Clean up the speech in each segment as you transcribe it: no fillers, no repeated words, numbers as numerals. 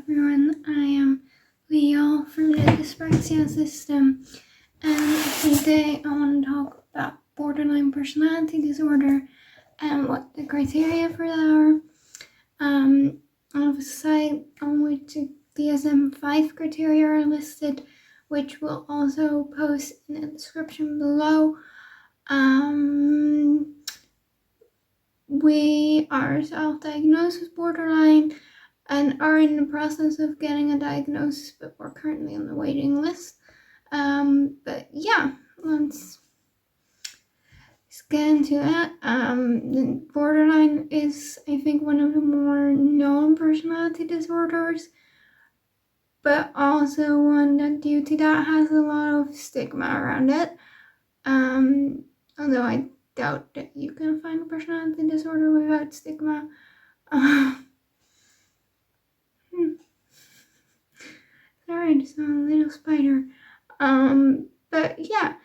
everyone, I am Leal from the Dyspraxia system, and today I want to talk about borderline personality disorder and what the criteria for that are. I have a site on which the DSM V criteria are listed, which we'll also post in the description below. We are self-diagnosed with borderline and are in the process of getting a diagnosis, but we're currently on the waiting list. But yeah, let's get into that. The borderline is, I think, one of the more known personality disorders, but also one that due to that has a lot of stigma around it. Although I doubt that you can find a personality disorder without stigma. Sorry, I just saw a little spider. But yeah,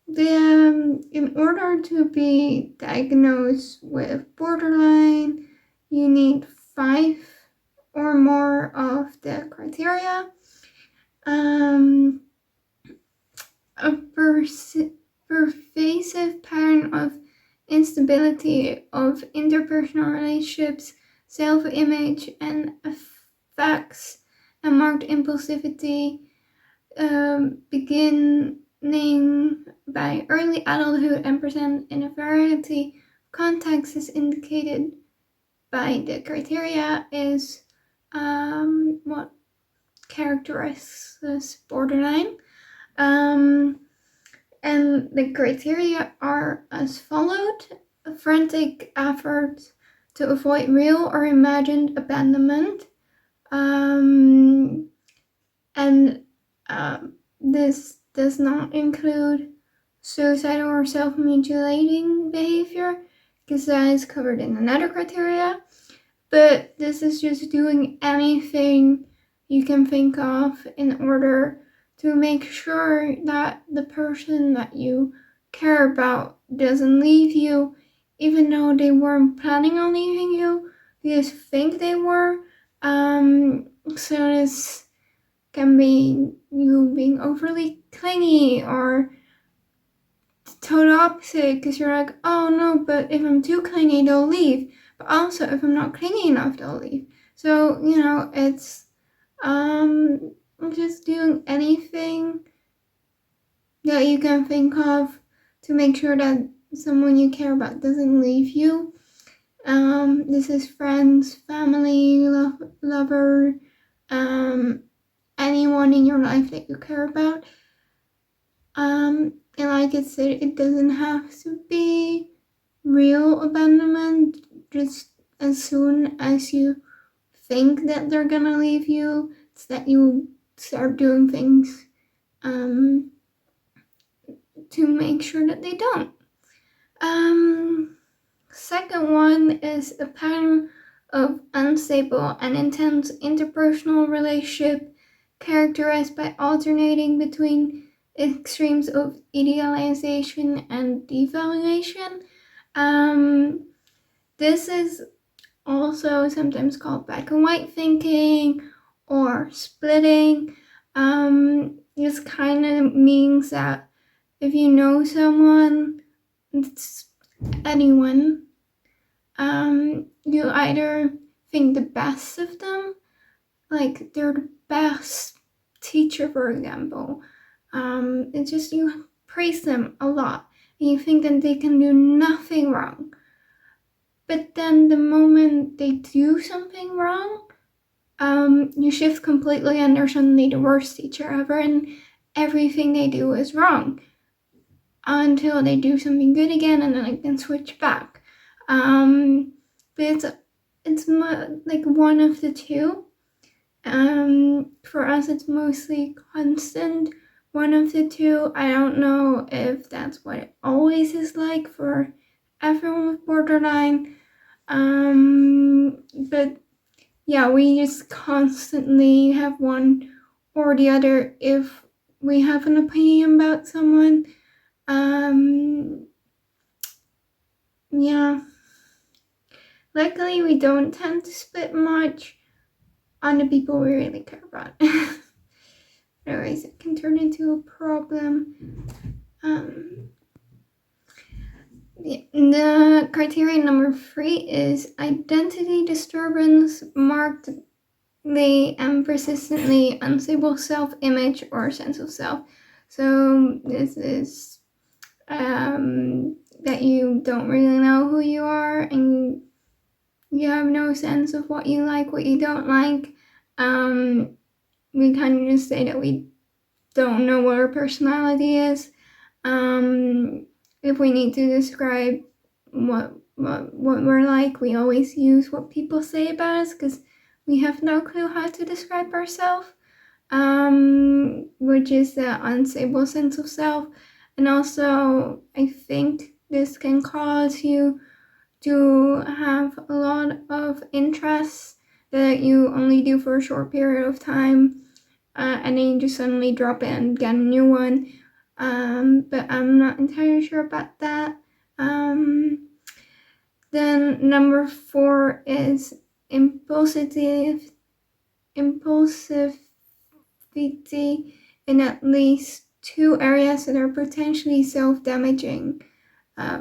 in order to be diagnosed with borderline, you need 5 or more of the criteria. A pervasive pattern of instability of interpersonal relationships, self-image, and affects a marked impulsivity, beginning by early adulthood and present in a variety of contexts as indicated by the criteria is what characterizes borderline. And the criteria are as followed: frantic efforts to avoid real or imagined abandonment, this does not include suicidal or self-mutilating behavior, because that is covered in another criteria. But this is just doing anything you can think of in order to make sure that the person that you care about doesn't leave you, even though they weren't planning on leaving you. You just think they were. So this can be you being overly clingy or total opposite, because you're like, oh no, but if I'm too clingy, they'll leave. But also, if I'm not clingy enough, they'll leave. So, it's just doing anything that you can think of to make sure that someone you care about doesn't leave you. This is friends, family, lover, anyone in your life that you care about. And like I said, it doesn't have to be real abandonment. Just as soon as you think that they're gonna leave you, it's that you start doing things to make sure that they don't. Second one is a pattern of unstable and intense interpersonal relationship characterized by alternating between extremes of idealization and devaluation. This is also sometimes called black and white thinking or splitting. This kind of means that if you know someone, it's anyone, you either think the best of them, like they're the best teacher, for example. It's just you praise them a lot and you think that they can do nothing wrong. But then the moment they do something wrong, you shift completely and they're suddenly the worst teacher ever and everything they do is wrong until they do something good again and then I can switch back. But it's like one of the two. For us, it's mostly constant, one of the two. I don't know if that's what it always is like for everyone with borderline. But yeah, we just constantly have one or the other if we have an opinion about someone. Yeah. Luckily, we don't tend to split much. on the people we really care about. Otherwise, it can turn into a problem. The criterion number 3 is identity disturbance, markedly and persistently unstable self-image or sense of self. So this is that you don't really know who you are, and you have no sense of what you like, what you don't like. We kind of just say that we don't know what our personality is. If we need to describe what we're like, we always use what people say about us because we have no clue how to describe ourselves, which is the unstable sense of self. And also, I think this can cause you to have a lot of interests that you only do for a short period of time, and then you just suddenly drop it and get a new one. But I'm not entirely sure about that. Then number 4 is impulsivity in at least 2 areas that are potentially self-damaging.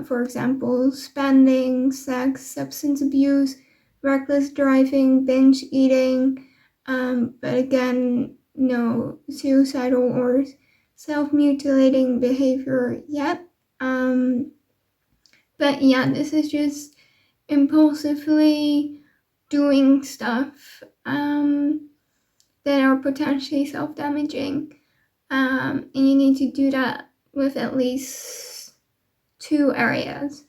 For example, spending, sex, substance abuse, reckless driving, binge eating, but again, no suicidal or self-mutilating behavior yet. But yeah, this is just impulsively doing stuff that are potentially self-damaging, and you need to do that with at least 2 areas.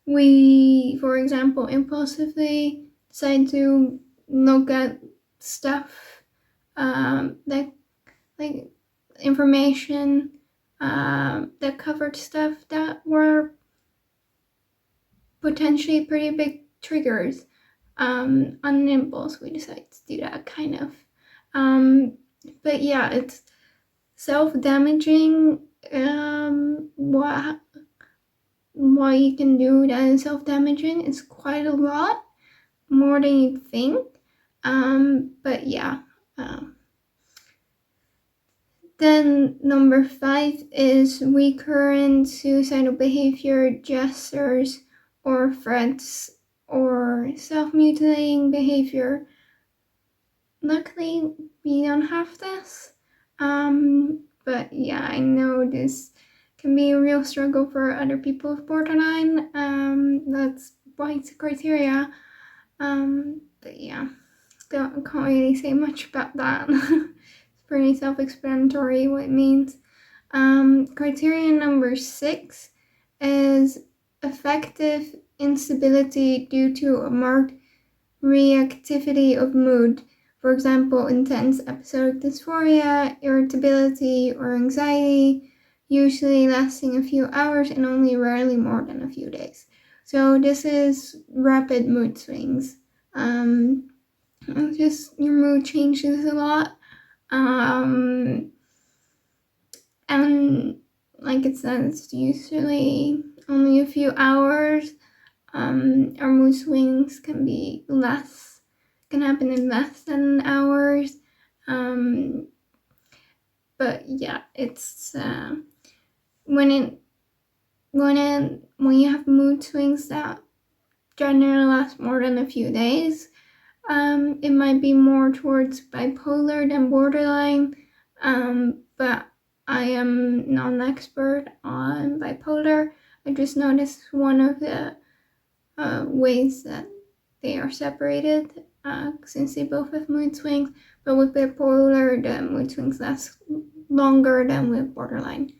We, for example, impulsively decide to look at stuff that, like, information that covered stuff that were potentially pretty big triggers. On an impulse, we decide to do that, kind of. But yeah, it's self-damaging. What you can do that is self-damaging is quite a lot, more than you think. But yeah. Then number 5 is recurrent suicidal behavior, gestures, or threats, or self-mutilating behavior. Luckily, we don't have this. But yeah, I know this can be a real struggle for other people with borderline. That's why it's a criteria. But yeah, can't really say much about that. It's pretty self-explanatory what it means. Criterion number 6 is affective instability due to a marked reactivity of mood. For example, intense episodic dysphoria, irritability, or anxiety, usually lasting a few hours and only rarely more than a few days. So this is rapid mood swings. Just your mood changes a lot. And like it says, it's usually only a few hours. Our mood swings can happen in less than hours. But yeah, it's when you have mood swings that generally last more than a few days, it might be more towards bipolar than borderline. But I am not an expert on bipolar. I just noticed one of the ways that they are separated, since they both have mood swings. But with bipolar, the mood swings last longer than with borderline.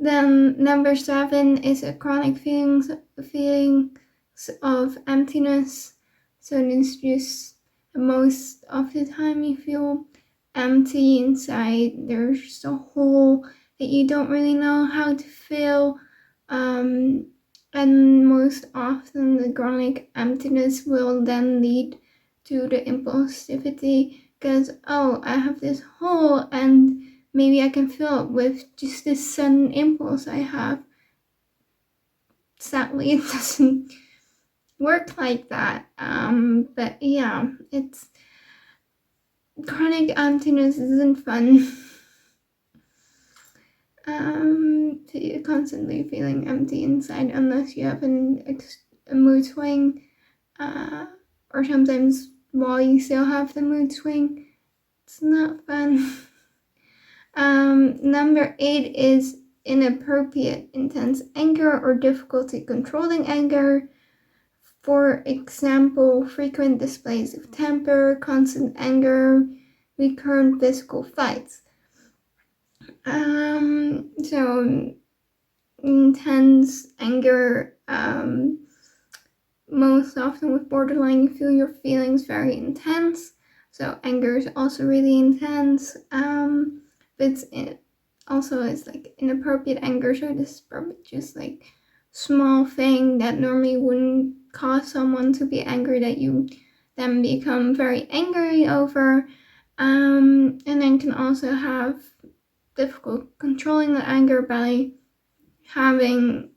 Then number 7 is a chronic feelings of emptiness. So it's just most of the time you feel empty inside. There's just a hole that you don't really know how to fill. And most often the chronic emptiness will then lead to the impulsivity, because, I have this hole and maybe I can fill it with just this sudden impulse I have. Sadly, it doesn't work like that. But yeah, it's chronic emptiness isn't fun. You're constantly feeling empty inside unless you have a mood swing, or sometimes while you still have the mood swing. It's not fun. Number 8 is inappropriate, intense anger or difficulty controlling anger. For example, frequent displays of temper, constant anger, recurrent physical fights. So intense anger, most often with borderline, you feel your feelings very intense. So anger is also really intense. But it's like inappropriate anger. So this is probably just like small thing that normally wouldn't cause someone to be angry that you then become very angry over. And then can also have difficult controlling the anger by having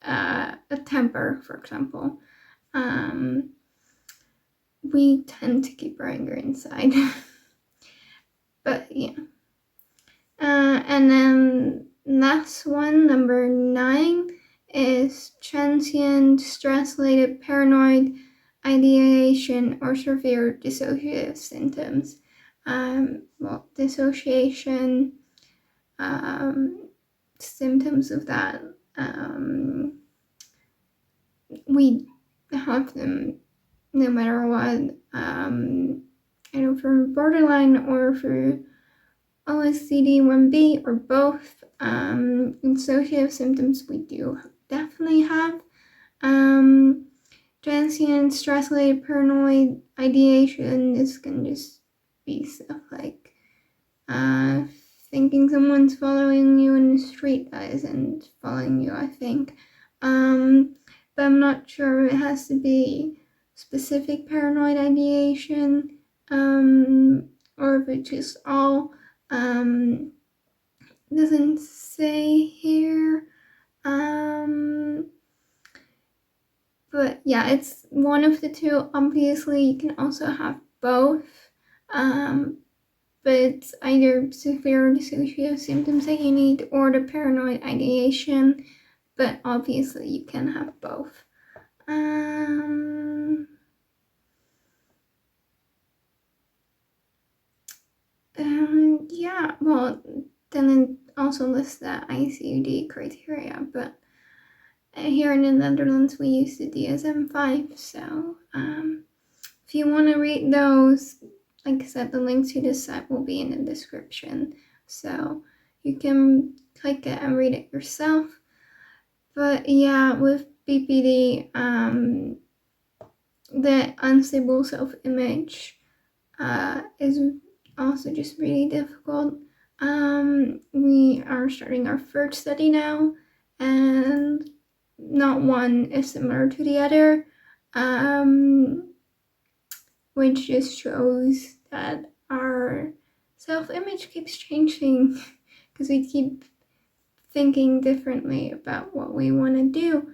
a temper, for example. We tend to keep our anger inside. But yeah. And then last one, number 9, is transient stress-related paranoid ideation or severe dissociative symptoms. Dissociation, symptoms of that, we have them no matter what, either for borderline or for OSCD 1B or both. Dissociative symptoms we do definitely have. Transient stress-related paranoid ideation, this can just be stuff like thinking someone's following you in the street that isn't following you, I think. But I'm not sure it has to be specific paranoid ideation, or if it's just all, doesn't say here. But yeah, it's one of the two. Obviously, you can also have both. But it's either severe dissociative symptoms that you need or the paranoid ideation. But obviously, you can have both. Yeah, well, then it also lists the ICUD criteria, but here in the Netherlands we use the DSM V, so if you want to read those, like I said, the link to this site will be in the description, so you can click it and read it yourself. But yeah, with BPD, the unstable self-image is also just really difficult. We are starting our third study now, and not one is similar to the other, which just shows that our self-image keeps changing because we keep thinking differently about what we want to do.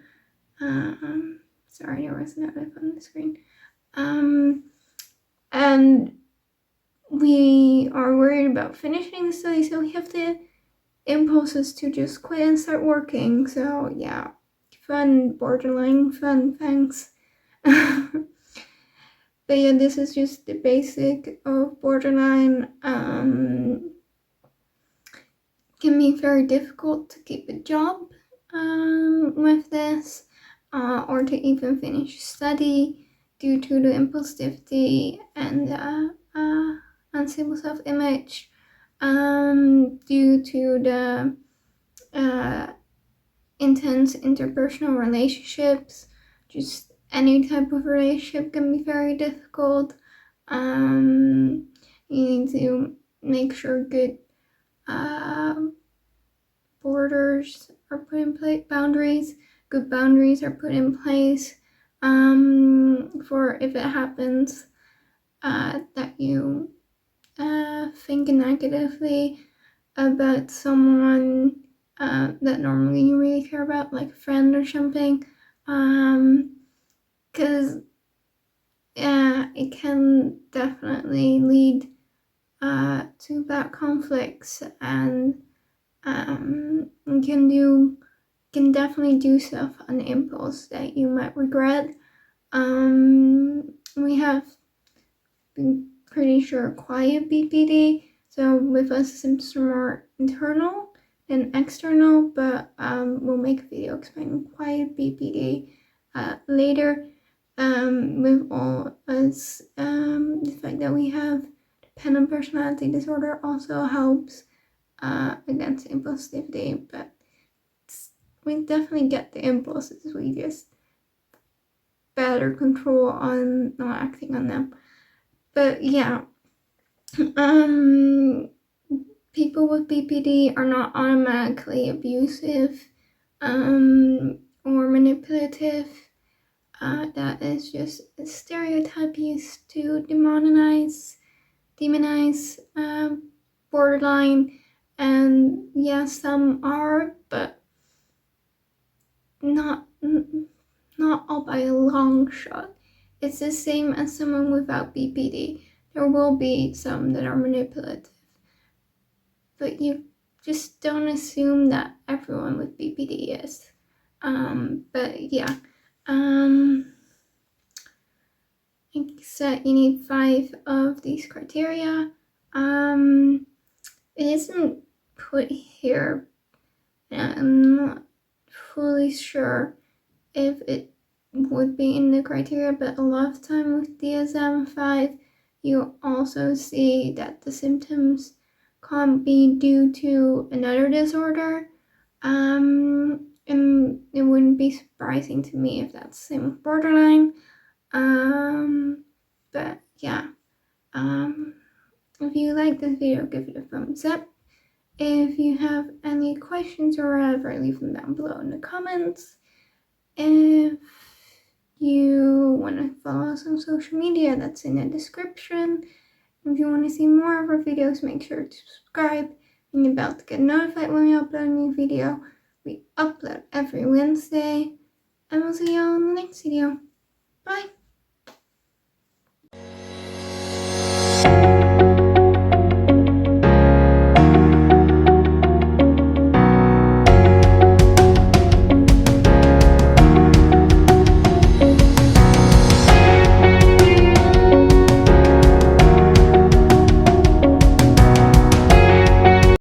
Sorry, there was an notif on the screen. And we are worried about finishing the study, so we have the impulses to just quit and start working. So yeah, fun, borderline fun, thanks. But yeah, this is just the basic of borderline. Can be very difficult to keep a job with this, or to even finish study due to the impulsivity and unstable self-image, due to the intense interpersonal relationships. Just any type of relationship can be very difficult. You need to make sure good borders are put in place, good boundaries are put in place, for if it happens that you think negatively about someone that normally you really care about, like a friend or something. because it can definitely lead to bad conflicts, and can definitely do stuff on impulse that you might regret. We have been pretty sure quiet BPD, so with us symptoms are more internal than external, but we'll make a video explaining quiet BPD later. With all us, the fact that we have dependent personality disorder also helps against impulsivity, but we definitely get the impulses, we just better control on not acting on them. But yeah, people with BPD are not automatically abusive or manipulative. That is just a stereotype used to demonize, borderline, and yeah, some are, but not all by a long shot. It's the same as someone without BPD. There will be some that are manipulative, but you just don't assume that everyone with BPD is. But yeah, you need 5 of these criteria. It isn't put here, and I'm not fully sure if it would be in the criteria, but a lot of time with DSM 5, you also see that the symptoms can't be due to another disorder. And it wouldn't be surprising to me if that's the same with borderline. But yeah, if you like this video, give it a thumbs up. If you have any questions or whatever, leave them down below in the comments. If you want to follow us on social media, that's in the description. If you want to see more of our videos, make sure to subscribe, ring the bell to get notified when we upload a new video. We upload every Wednesday, and we'll see you all in the next video. Bye!